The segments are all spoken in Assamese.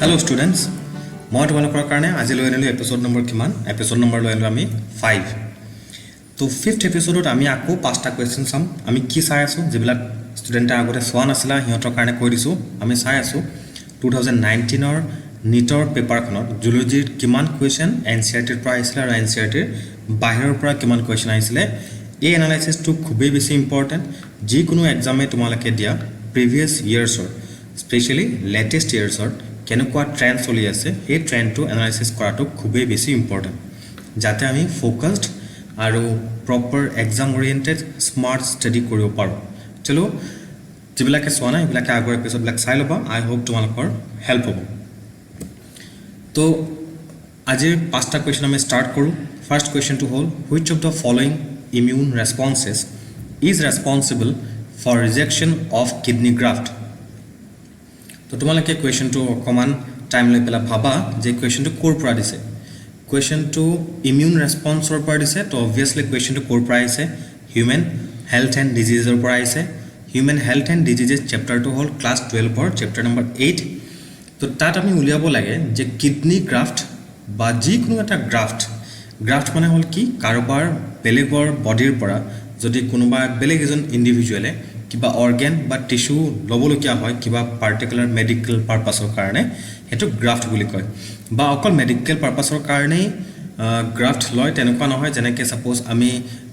Hello students, মই তোমালোকৰ কাৰণে আজি লৈ আনিলো এপিসোড নম্বৰ কিমান এপিসোড নম্বৰ লৈ আনিলো আমি 5 তো 5th এপিসোডত আমি আকৌ পাঁচটা কোৱেশ্চন চাম আমি কি চাই আছো যেবিলাক ষ্টুডেন্টে আগতে সোৱা নাছিলা হিহঁতৰ কাৰণে কৈ দিছো আমি চাই আছো 2019 ৰ নিটৰ পেপাৰখনত জুলজিৰ কিমান কোৱেশ্চন এনচিআৰটিৰ পৰা আহিছিল আৰু এনচিআৰটিৰ বাহিৰৰ পৰা কিমান কোৱেশ্চন আহিছিল এই এনালাইসিসটো খুবেই বেছি ইম্পৰ্টেন্ট যি কোনো এক্সামে তোমালোকে দিয়া প্ৰিভিয়াস ইয়াৰ্ছৰ স্পেশালি লেটেষ্ট ইয়াৰ্ছৰ কেনেকুৱা ট্ৰেন্ড চলি আছে এই ট্ৰেন্ডটো এনালাইসিস কৰাটো খুবেই বেছি ইম্পৰ্টেন্ট যাতে আমি ফোকাসড আৰু প্ৰপাৰ এক্সাম ওৰিয়েন্টেড স্মাৰ্ট ষ্টাডি কৰিব পাৰো চলো যিবিলাকে চোৱা নাই এইবিলাকে আগৰ এপিসোডবিলাক চাই ল'বা আই হোপ তোমালোকৰ হেল্প হ'ব তো আজিৰ পাঁচটা কোৱেশ্চন আমি ষ্টাৰ্ট কৰো ফাৰ্স্ট কোৱেশ্চনটো হ'ল which of the following immune responses is responsible for rejection of kidney graft তো তোমালোকে কোৱেশ্চনটো অকমান টাইম লৈ পেলা ভাবা যে কোৱেশ্চনটো কোৰ পৰা দিছে কোৱেশ্চনটো ইমিউন ৰেসপন্সৰ পৰা দিছে তো obviously কোৱেশ্চনটো কোৰ পৰা আহিছে হিউম্যান হেলথ এণ্ড ডিজিজৰ পৰা আহিছে হিউম্যান হেলথ এণ্ড ডিজিজেস চেপ্টাৰটো হ'ল ক্লাস 12 ৰ চেপ্টাৰ নম্বৰ 8 তো তাত আমি উলিয়াব লাগে যে কিডনি গ্ৰাফট বা যিকোনো এটা গ্ৰাফট মানে হ'ল কি কাৰোবাৰ বেলেগৰ বডিৰ পৰা যদি কোনোবা বেলেগ এজন ইন্ডিভিজুৱেলে কিবা অৰ্গান বা টিস্যু লবলকিয়া হয় কিবা পাৰ্টিকুলাৰ মেডিকেল পাৰপাসৰ কাৰণে হেতু গ্ৰাফট বুলি কয় বা অকল মেডিকেল পাৰপাসৰ কাৰণে গ্ৰাফট লয় তেনেকুৱা নহয় যেনেকৈ সাপোজ আমি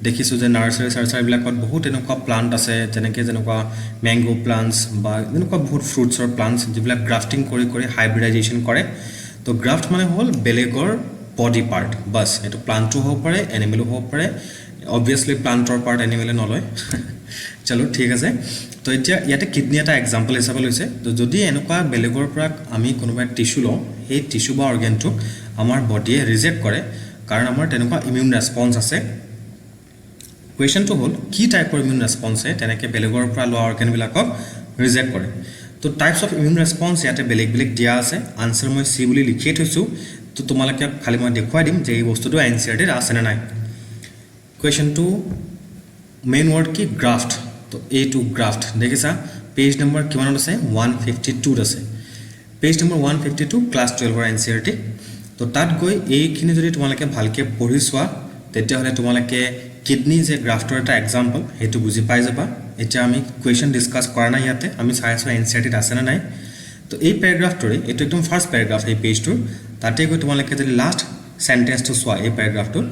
দেখিছো যে নাৰ্সাৰী বিলাকত বহুত এনেকুৱা প্লান্ট আছে যেনেকুৱা ম্যাঙ্গো প্লান্টস বা এনেকুৱা বহুত ফ্ৰুটছৰ প্লান্টস যিবিলাক গ্ৰাফটিং কৰি হাইব্ৰিডাইজেচন কৰে তো গ্ৰাফট মানে হ'ল বেলেগৰ body part bas eto plant to ho pare animal ho pare obviously plant or part animal noloi chalo thik ase to etia yate kidney eta example hisabe loise to jodi enuka belegor pora ami konoba tissue lo ei tissue ba organ to amar body e reject kore karon amar tenuka immune response ase question to hol ki type of immune response e teneke belegor pora lo organ bilakok reject kore to types of immune response yate beleg dia ase answer moi c boli likhe thoisu তো তোমালোকে খালি মই দেখুৱাই দিম যে এই বস্তুটো এনচিআৰটিৰ আছে না নাই কোৱেশ্চন টু মেইন ওয়াৰ্ড কি গ্ৰাফট তো এ টু গ্ৰাফট দেখিছা পেজ নম্বৰ কিমানত আছে 152 আছে পেজ নম্বৰ 152 ক্লাস 12 ৰ এনচিআৰটি তো তাত গৈ এইখিনি যদি তোমালোকে ভালকে পঢ়ি চোৱা তেতিয়া হলে তোমালোকে কিডনি যে গ্ৰাফটৰ এটা এক্সাম্পল হেতু বুজি পাই যাবা এতিয়া আমি কোৱেশ্চন ডিসকাস কৰা নাই ইয়াতে আমি চাই আছো এনচিআৰটিত আছে না নাই তো এই প্যাৰাগ্ৰাফটোৰে এটো একদম ফাৰ্স্ট প্যাৰাগ্ৰাফ এই পেজটোৰ তাতে গৈ তোমালোকে যদি লাষ্ট সেন্টেন্সটো চোৱা এই প্যাৰাগ্ৰাফটোত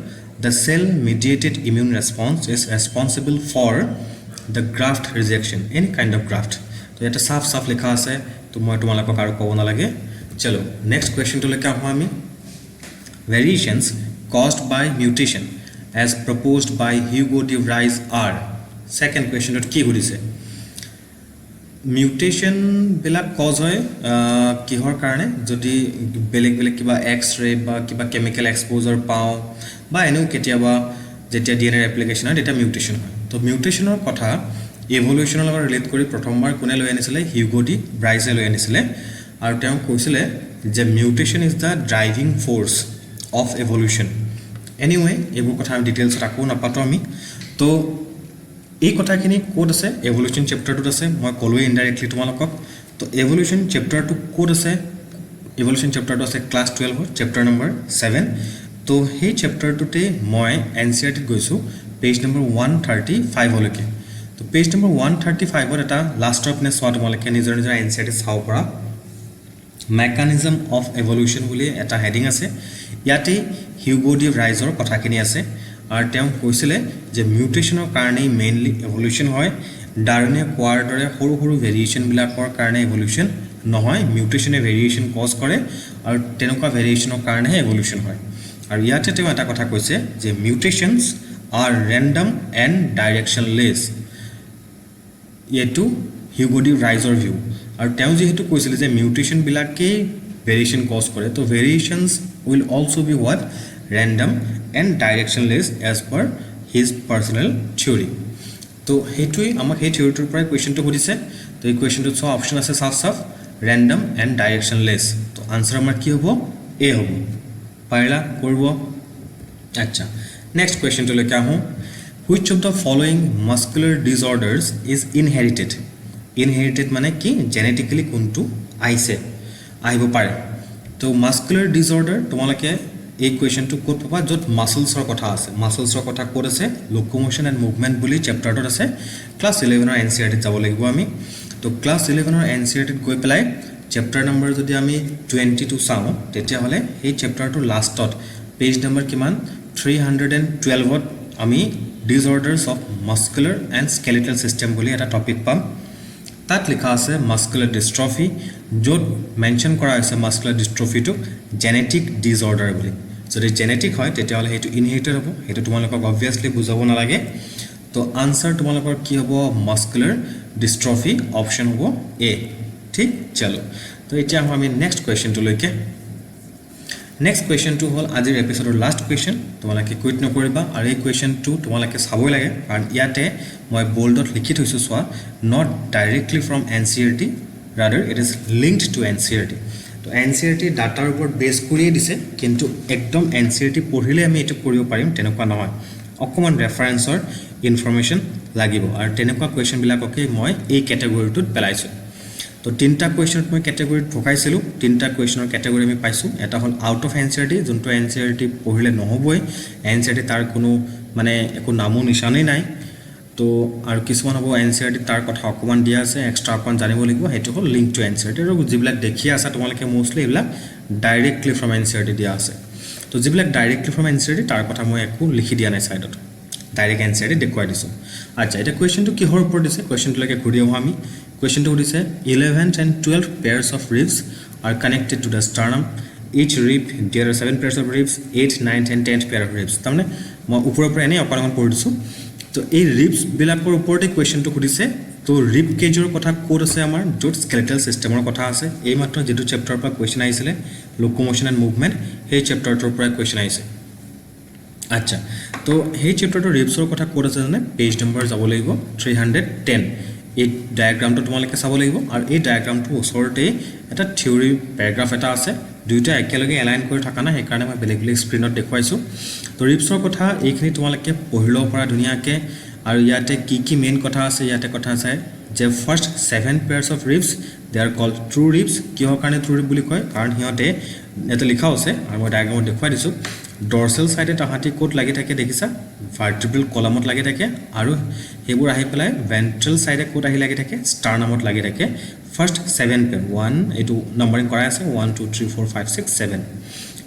the cell mediated immune response is responsible for the graft rejection any kind of graft তো এটা সাফ লেখা আছে তো মই তোমালোকক আৰু ক'ব নালাগে চলো নেক্সট কোৱেশ্চনটো লেখা হয় আমি variations caused by mutation as proposed by Hugo de Vries are second questionত কি কৰিছে মিউটেশন বিলাক কজ হয় কিহৰ কাৰণে যদি বেলেগ কিবা এক্স-ৰে বা কিবা কেমিক্যাল এক্সপোজাৰ পাও বা এনো কেতিয়াবা যেতিয়া ডিএনএ ৰেপ্লিকেশন হয় এটা মিউটেশন হয় তো মিউটেশনৰ কথা ইভলিউশনৰ লগত ৰিলেট কৰি প্ৰথমবাৰ কোনে লৈ আনিছিলে হিউগো ডি ব্ৰাইজে লৈ আনিছিলে আৰু তেওঁ কৈছিলে যে mutation is the driving force of evolution anyway এইবোৰ কথা আমি ডিটেইলছত আকৌ নাপাতো আমি তো এই কথাখিনি কোড আছে এভলিউশন চেপ্টাৰটোত আছে মই কলোৱে ইনডাইৰেক্টলি তোমালোকক তো এভলিউশন চেপ্টাৰটো কোড আছে এভলিউশন চেপ্টাৰটো আছে ক্লাস 12 ৰ চেপ্টাৰ নম্বৰ 7 তো সেই চেপ্টাৰটোতে মই এনচিআৰটিত গৈছো পেজ নম্বৰ 135 লৈকে তো পেজ নম্বৰ 135 ৰ এটা লাষ্টৰ পিনে চোৱা তোমালোকে নিজৰ এনচিআৰটি চাও পৰা মেকানিজম অফ এভলিউশন বুলি এটা হেডিং আছে ইয়াতে হিউগো ডি ভ্ৰাইজৰ কথাখিনি আছে আৰু তেওঁ কৈছিলে যে মিউটেশনৰ কাৰণে মেইনলি এভলিউশন হয় ডাৰউইনে কোৱাৰ দৰে সৰু ভেৰিয়েশন বিলাকৰ কাৰণে এভলিউশন নহয় মিউটেশনে ভেৰিয়েশন কজ কৰে আৰু তেনেকুৱা ভেৰিয়েশনৰ কাৰণে এভলিউশন হয় আৰু ইয়াতে তেওঁ এটা কথা কৈছে যে মিউটেশনস আৰ ৰেন্ডম এণ্ড ডাইৰেকশনলেস এটো হিউগো ডি ভ্ৰাইজৰ ভিউ আৰু তেওঁ যেহেতু কৈছিলে যে মিউটেশন বিলাকে ভেৰিয়েশন কজ কৰে তো variations will also be what random and directionless as per his personal theory তো হেতুই আমাক এই থিওৰিটোৰ পৰা কোৱেশ্চনটো সুধিছে তো এই কোৱেশ্চনটো সব অপচন আছে সাফ random and directionless তো आंसर আমাৰ কি হ'ব এ হ'ব পাইলা কৰিব আচ্ছা নেক্সট কোৱেশ্চনটো লৈকে আহো which of the following muscular disorders is inherited মানে কি জেনেটিক্যালি কোনটো আইছে আহিব পাৰে তো মাস্কুলাৰ ডিসঅৰ্ডাৰ তোমালোকে এই কুৱেশ্যনটো ক'ত পাবা য'ত মাসলছৰ কথা আছে মাসলছৰ কথা ক'ত আছে লোকোমোশন এণ্ড মুভমেণ্ট বুলি চেপ্টাৰটোত আছে ক্লাছ 11ৰ এনচিইআৰটিত যাব লাগিব আমি তো ক্লাছ 11ৰ এনচিইআৰটিত গৈ পেলাই চেপ্টাৰ নম্বৰ যদি আমি 22 চাওঁ তেতিয়াহ'লে এই চেপ্টাৰটোৰ লাষ্টত পেজ নম্বৰ কিমান 312ত আমি disorders of muscular and skeletal system বুলি এটা টপিক পাম তাত লিখা আছে মাস্কুলাৰ ডিস্ট্ৰফি য'ত মেনশ্যন কৰা হৈছে মাস্কুলাৰ ডিস্ট্ৰফিটোক জেনেটিক ডিসঅৰ্ডাৰ বুলি যদি জেনেটিক হয় তেতিয়াহ'লে সেইটো ইনহেৰিটেড হ'ব সেইটো তোমালোকক অবভিয়াছলি বুজাব নালাগে তো আনসাৰ তোমালোকৰ কি হ'ব মাস্কুলাৰ ডিস্ট্ৰফি অপশ্যন হ'ব এ ঠিক চলো তো এতিয়া আমি নেক্সট কুৱেশ্যনটো লৈকে নেক্সট কুৱেশ্যনটো হ'ল আজিৰ এপিসোডৰ লাষ্ট কুৱেশ্যন তোমালোকে কুইট নকৰিবা আৰু এই কুৱেশ্যনটো তোমালোকে চাবই লাগে কাৰণ ইয়াতে মই বোল্ডত লিখি থৈছোঁ চোৱা not directly from NCERT rather it is linked to NCERT তো এনচিইআৰটি ডাটাৰ ওপৰত বেছ কৰিয়ে দিছে কিন্তু একদম এনচিইআৰটি পঢ়িলে আমি এইটো কৰিব পাৰিম তেনেকুৱা নহয় অকমান ৰেফাৰেন্সৰ ইনফৰমেশ্যন লাগিব আৰু তেনেকুৱা কুৱেশ্যনবিলাককে মই এই কেটেগৰীটোত পেলাইছোঁ তো তিনটা কুৱেশ্যনত মই কেটেগৰীত ভগাইছিলোঁ তিনটা কুৱেশ্যনৰ কেটেগৰী আমি পাইছোঁ এটা হ'ল আউট অফ এনচিইআৰটি যোনটো এনচিইআৰটি পঢ়িলে নহ'বই এনচিইআৰটি তাৰ কোনো মানে একো নামো নিশানেই নাই তো আৰু কিছুমান হ'ব এনচিইআৰটি তাৰ কথা অকমান দিয়া আছে এক্সট্ৰা অকমান জানিব লাগিব সেইটো হ'ল লিংক টু এনচিইআৰটি আৰু যিবিলাক দেখি আছে তোমালোকে মোষ্টলি এইবিলাক ডাইৰেক্টলি ফ্ৰম এনচিইআৰটি দিয়া আছে তো যিবিলাক ডাইৰেক্টলি ফ্ৰম এনচিইআৰটি তাৰ কথা মই একো লিখি দিয়া নাই সাইডত ডাইৰেক্ট এনচিইআৰটি দেখুৱাই দিছোঁ আচ্ছা এটা কুৱেশ্যনটো কিহৰ ওপৰত দিছে কুৱেশ্যনটোলৈকে ঘূৰি আহোঁ আমি কুৱেশ্যনটো সুধিছে 11th and 12th pairs of ribs are connected to the sternum each rib there are 7 pairs of ribs 8th 9th and 10th pair of ribs তাৰমানে মই ওপৰৰ পৰা এনেই অকণমান পঢ়ি দিছোঁ তো এই ৰিবছ বিলাকৰ ওপৰতে কুৱেশ্যনটো সুধিছে তো ৰিব কেজৰ কথা ক'ত আছে আমাৰ য'ত স্কেলেটাল সিস্টেমৰ কথা আছে এই মাত্ৰ যেটো চেপ্টাৰৰ পৰা কুৱেশ্যন আহিছিলে লোকোমোশন এণ্ড মুভমেণ্ট সেই চেপ্টাৰটোৰ পৰা কুৱেশ্যন আহিছে আচ্ছা তো সেই চেপ্টাৰটোৰ ৰিবছৰ কথা ক'ত আছে জানে পেজ নম্বৰ যাব লাগিব 310 এই ডায়াগ্ৰামটো তোমালোকে চাব লাগিব আৰু এই ডায়াগ্ৰামটো ওচৰতে এটা থিওৰি প্যাৰাগ্ৰাফ এটা আছে দুইটা একেলগে এলাইন কৰি থকা না সেইকাৰণে মই বেলেগ বেলেগ স্ক্ৰীনত দেখুৱাইছোঁ তো ৰিবছৰ কথা এইখিনি তোমালোকে পঢ়িব পৰা ধুনীয়াকে আৰু ইয়াতে কি মেইন কথা আছে ইয়াতে কথা আছে যে first 7 pairs of ribs they are called true ribs কিহৰ কাৰণে true rib বুলি কয় কাৰণ হিয়তে এটা লিখা আছে আৰু মই ডায়াগ্ৰামত দেখুৱাই দিছোঁ ডৰ্সেল সাইডে তাহাঁতি কোট লাগি থাকে দেখিছা ভাৰ্টিব্ৰেল কলামত লাগি থাকে আৰু হেবোৰ আহি পেলাই ভেন্ট্ৰেল সাইডে কোট আহি লাগি থাকে ষ্টাৰনামত লাগি থাকে ফাৰ্স্ট 7 পেয়াৰ 1 এটো নম্বৰিং কৰা আছে 1 2 3 4 5 6 7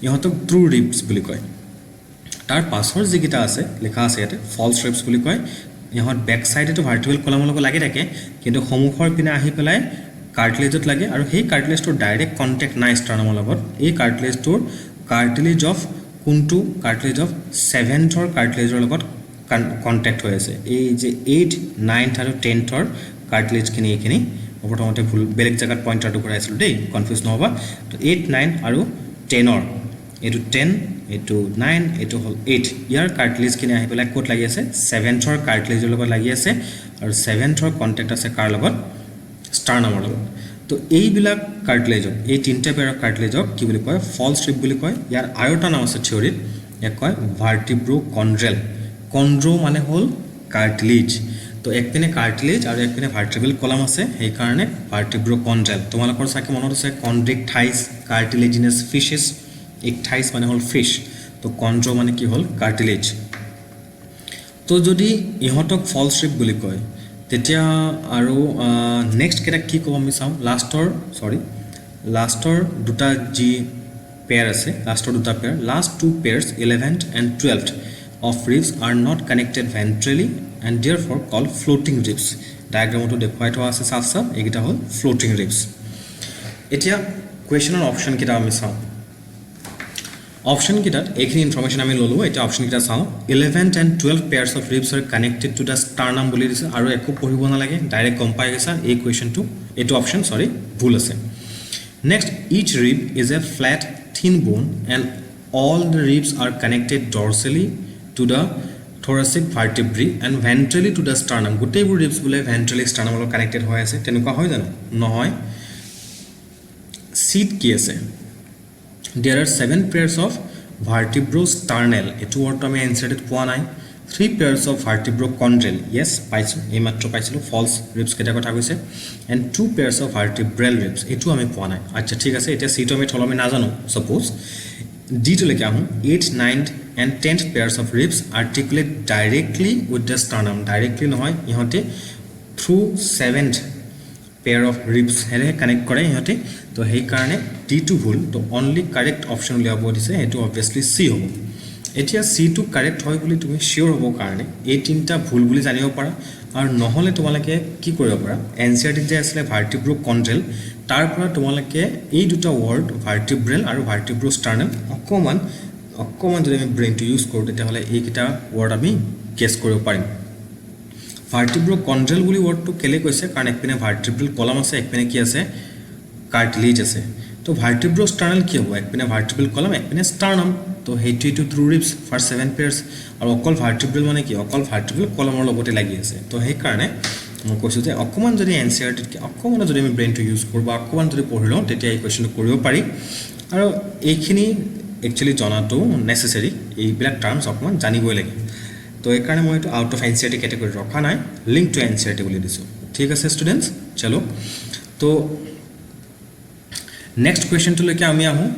ইহঁতক ট্ৰু ৰিবছ বুলি কয় তাৰ পাছৰ যিকিটা আছে লিখা আছে ইয়াতে ফলছ ৰিবছ বুলি কয় ইহঁত বেক সাইডেটো ভাৰ্টিব্ৰেল কলামৰ লগত লাগি থাকে কিন্তু সমুখৰ পিনে আহি পেলাই কাৰ্টিলেজত লাগে আৰু সেই কাৰ্টিলেজটোৰ ডাইৰেক্ট কন্টেক্ট নাই ষ্টাৰনামৰ লগত এই কাৰ্টিলেজটোৰ কাৰ্টিলেজ অফ কোনটো কাৰ্টিলেজ অফ 7th কাৰ্টিলেজৰ লগত কন্টেক্ট হৈ আছে এই যে 8 9th আৰু 10th কাৰ্টিলেজ খিনি এইখিনি প্ৰথমতে ফুল বেলেগ জায়গাত পইণ্টাৰটো কৰা আছিল দেই কনফিউজ নহবা তো 8 9 আৰু 10 এটো 10 এটো 9 এটো হল 8 ইয়াৰ কাৰ্টিলেজ খিনি আহি পেলাই কোট লাগি আছে 7th কাৰ্টিলেজৰ লগত লাগি আছে আৰু 7th কন্টেক্ট আছে কাৰ লগত ষ্টাৰনামৰ লগত তো এইবিলাক কাৰ্টিলেজক এই তিনটা পেয়াৰ কাৰ্টিলেজক কি বুলি কয় ফলছ ৰিব বুলি কয় ইয়াৰ আয়টা নাম আছে থিওৰিত এক কয় ভাৰ্টিব্ৰোকন্ড্ৰেল কন্ড্ৰো মানে হল কাৰ্টিলেজ তো একপিনে কাৰ্টিলেজ আৰু একপিনে ভাৰ্টিব্ৰেল কলাম আছে এই কাৰণে ভাৰ্টিব্ৰোকন্ড্ৰেল তোমালোকৰ সাকে মনত আছে কন্ড্ৰিক থাইস কাৰ্টিলেজিনাস ফিশেছ এক থাইস মানে হল ফিশ তো কন্ড্ৰো মানে কি হল কাৰ্টিলেজ তো যদি ইহঁতক ফলছ ৰিব বুলি কয় তেতিয়া আৰু নেক্সট কেটা কি কম আমি চাও লাষ্টৰ দুটা জি পেয়াৰ আছে লাষ্টৰ দুটা pair last two pairs 11th and 12th of ribs are not connected ventrally and therefore called floating ribs ডায়াগ্ৰামটো দেখুৱাই থোৱা আছে সাফ এইটা হল floating ribs এতিয়া কোৱেশ্যনৰ অপচন কিটা আমি চাও অপচন কিটাত এইখিনি ইনফৰমেশন আমি ললো এটা অপচন কিটা চাও 11th and 12th pairs of ribs are connected to the sternum বুলি দিছে আৰু একো পঢ়িব না লাগে ডাইৰেক্ট গম পাই গৈছা এই কোৱেশ্যনটো এটো অপচন ভুল আছে next each rib is a flat thin bone and all the ribs are connected dorsally to the thoracic vertebrae and ventrally to the sternum গোটেইবোৰ ribs বুলে ventrally sternum লগত connected হৈ আছে তেনেকুৱা হয় জানো নহয় seat কি আছে there are 7 pairs of vertebrosternal এটো অৰ্থ আমি এনসাৰটো পোৱা নাই 3 pairs of vertebrochondral, yes, পাইছো এই মাত্ৰ পাইছিলো false ribs কেটা কথা কৈছে, and 2 pairs of vertebral ribs এটো আমি পোৱা নাই। আচ্ছা ঠিক আছে, এটা সি টো আমি থলমি নাজানো। সাপোজ ডি টো লেকে আহো 8th 9th and 10th pairs of ribs articulate directly with the sternum, directly নহয় ইহতে through 7th pair of ribs হেৰে কানেক্ট কৰে ইহতে। তো সেই কাৰণে ডি টো ভুল, তো অনলি কাৰেক্ট অপচন উলিয়াব দিছে, এটো অবভিয়াসলি সি হ'ব। এতিয়া সি টো কাৰেক্ট হয় বুলি তুমি শিওৰ হ'ব কাৰণে এই তিনটা ভুল বুলি জানিব পাৰা, আৰু নহলে তোমালোকে কি কৰিব পাৰা এনসিআৰটি যে আছিল ভাৰ্টিব্ৰোকন্ড্ৰেল তাৰ পৰা তোমালোকে এই দুটা ওয়াৰ্ড ভাৰ্টিব্ৰেল আৰু ভাৰ্টিব্ৰোস্টাৰ্নাল অকমান যদি আমি ব্ৰেইনটো ইউজ কৰোঁ তেতিয়াহ'লে এইকেইটা ওয়াৰ্ড আমি গেছ কৰিব পাৰিম। ভাৰ্টিব্ৰোকন্ড্ৰেল বুলি ওয়াৰ্ডটো কেলে কৈছে কাৰণ একপিনে ভাৰ্টিব্ৰেল কলম আছে, একপিনে কি আছে কাৰ্টিলেজ আছে। তো ভাৰ্টিব্ৰোস্টাৰ্নাল কি হ'ব, একপিনে ভাৰ্টিব্ৰেল কলম একপিনে স্টাৰ্নাম, তো হেইটো থ্ৰু ৰিবস ফৰ 7 পেয়াৰ্স, আৰু অকল ভাৰ্টিব্ৰেল মানে কি অকল ভাৰ্টিব্ৰেল কলমৰ লগতে লাগি আছে। তো সেই কাৰণে মই কৈছোঁ যে অকমান যদি এনসিআৰটিত অকমান যদি আমি ব্ৰেইনটো ইউজ কৰোঁ বা অকমান যদি পঢ়ি লওঁ তেতিয়া এই কোৱেশ্চনটো কৰিব পাৰি, আৰু এইখিনি একচুৱেলি জনাটো নেসেসাৰি, এইবিলাক টাৰ্মছ অকমান জানিবই লাগে। তো এই কাৰণে মই এইটো আউট অফ এনসিআৰটি ক্যাটেগৰি ৰখা নাই, লিংক টু এনসিআৰটি বুলি দিছোঁ। ঠিক আছে ষ্টুডেণ্টছ, চলো তো নেক্সট কুৱেশ্যনটোলৈকে আমি আহোঁ।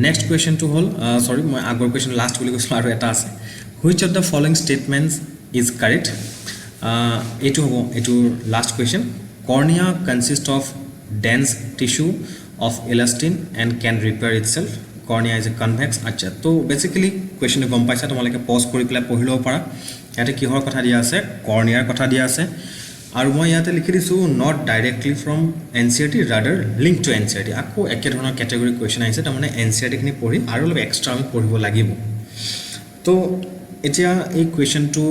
নেক্সট কুৱেশ্যনটো হ'ল সৰি মই আগৰ কুৱেশ্যন লাষ্ট বুলি কৈছিলোঁ আৰু এটা আছে, which of the following statements is correct. এইটো হ'ব এইটোৰ last question. Cornea consist of dense tissue of elastin and can repair itself, cornea is a convex. আচ্ছা, তো বেচিকেলি কুৱেশ্যনটো গম পাইছা, তোমালোকে পজ কৰি পেলাই পঢ়ি ল'ব পাৰা। ইয়াতে কিহৰ কথা দিয়া আছে, কৰ্নিয়াৰ কথা দিয়া আছে, আৰু মই ইয়াতে লিখি দিছোঁ not directly from NCERT rather link to NCERT. আকৌ একে ধৰণৰ কেটেগৰি কুৱেশ্যন আহিছে, তাৰমানে এনসিআৰটিখিনি পঢ়ি আৰু অলপ এক্সট্ৰা আমি পঢ়িব লাগিব। তো এতিয়া এই কুৱেশ্যনটো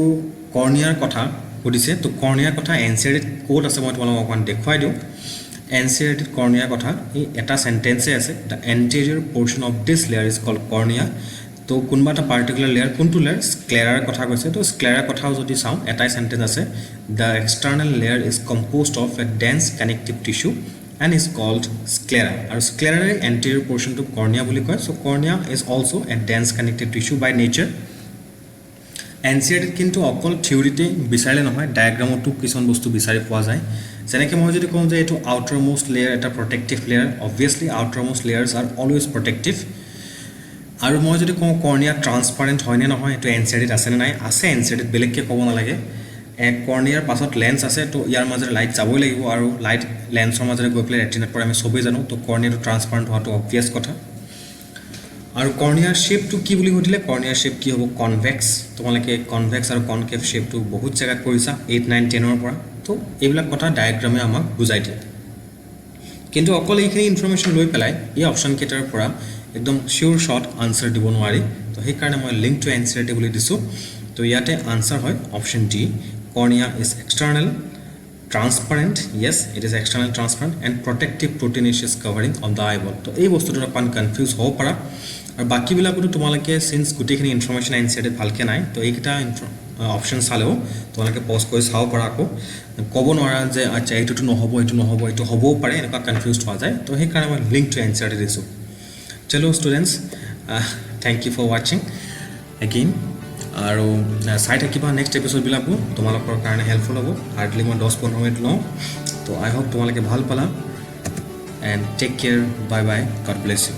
কৰ্নিয়াৰ কথা সুধিছে, তো কৰ্নিয়াৰ কথা এনসিআৰটিত ক'ত আছে মই তোমালোকক অকণমান দেখুৱাই দিওঁ। এনসিআৰটিত কৰ্নিয়াৰ কথা এই এটা সেন্টেন্সে আছে, the anterior portion of this layer is called cornea. তো কোনোবা এটা পাৰ্টিকুলাৰ লেয়াৰ, কোনটো লেয়াৰ, স্ক্লেৰাৰ কথা কৈছে। তো স্ক্লেৰাৰ কথাও যদি চাওঁ এটাই সেন্টেন্স আছে, the external layer is composed of a dense connective tissue and is called sclera, আৰু স্ক্লেৰাৰে এণ্টেৰিয়ৰ পৰ্চনটো কৰ্নিয়া বুলি কয়। So' cornea is also' a dense connective tissue by nature. এনসিআৰটিত কিন্তু অকল থিয়ৰিতে বিচাৰিলে নহয়, ডায়েগ্ৰামতো কিছুমান বস্তু বিচাৰি পোৱা যায়। যেনেকৈ মই যদি কওঁ যে এইটো আউটাৰ মোষ্ট লেয়াৰ এটা protective layer, obviously outer most layers R always protective. আৰু মই যদি কওঁ কৰ্নিয়া ট্ৰান্সপাৰেণ্ট হয়নে নহয়, এইটো এনসিআৰটিত আছেনে নাই, আছে এনসিআৰটিত, বেলেগকৈ ক'ব নালাগে। কৰ্নিয়াৰ পাছত লেন্স আছে, তো ইয়াৰ মাজেৰে লাইট যাবই লাগিব, আৰু লাইট লেন্সৰ মাজেৰে গৈ পেলাই ৰেটিনাত পৰে আমি চবেই জানো। তো কৰ্নিয়াটো ট্ৰান্সপাৰেণ্ট হোৱাটো অবভিয়াছ কথা। আৰু কৰ্নিয়াৰ শ্বেপটো কি বুলি সুধিলে, কৰ্নিয়াৰ শ্বেপ কি হ'ব, কনভেক্স। তোমালোকে কনভেক্স আৰু কনকেভ শ্বেপটো বহুত জেগাত কৰিছা 8, 9, 10ৰ পৰা। তো এইবিলাক কথা ডায়েগ্ৰামে আমাক বুজাই দিয়ে, কিন্তু অকল এইখিনি ইনফৰ্মেশ্যন লৈ পেলাই এই অপশ্যন কেইটাৰ পৰা একদম চিয়'ৰ শ্বৰ্ট আনচাৰ দিব নোৱাৰি। তো সেইকাৰণে মই লিংক টু এনসিআৰটি বুলি দিছোঁ। তো ইয়াতে আনচাৰ হয় option D, cornea is external transparent, yes it is external transparent and protective proteinaceous covering of the eyeball. তো এই বস্তুটোত অকণমান কনফিউজ হ'ব পাৰা, আৰু বাকীবিলাকতো তোমালোকে চিন্স গোটেইখিনি ইনফৰ্মেশ্যন এনসিআৰটিত ভালকৈ নাই, তো এইকেইটা অপশ্যন চালেও তোমালোকে পজ কৰি চাব পাৰা। আকৌ ক'ব নোৱাৰা যে আচ্ছা এইটোতো নহ'ব, এইটো নহ'ব, এইটো হ'বও পাৰে, এনেকুৱা কনফিউজ হোৱা যায়। তো সেইকাৰণে মই লিংক টু এনসিআৰটি দিছোঁ। চলো ষ্টুডেণ্টছ, থেংক ইউ ফৰ ৱাচিং এগেইন, আৰু চাই থাকিবা নেক্সট এপিছ'ডবিলাকো, তোমালোকৰ কাৰণে হেল্পফুল হ'ব। হাৰ্ডলি মই 10-15 মিনিট লওঁ। তো আই হোপ তোমালোকে ভাল পালা, and take care, bye bye, God bless U.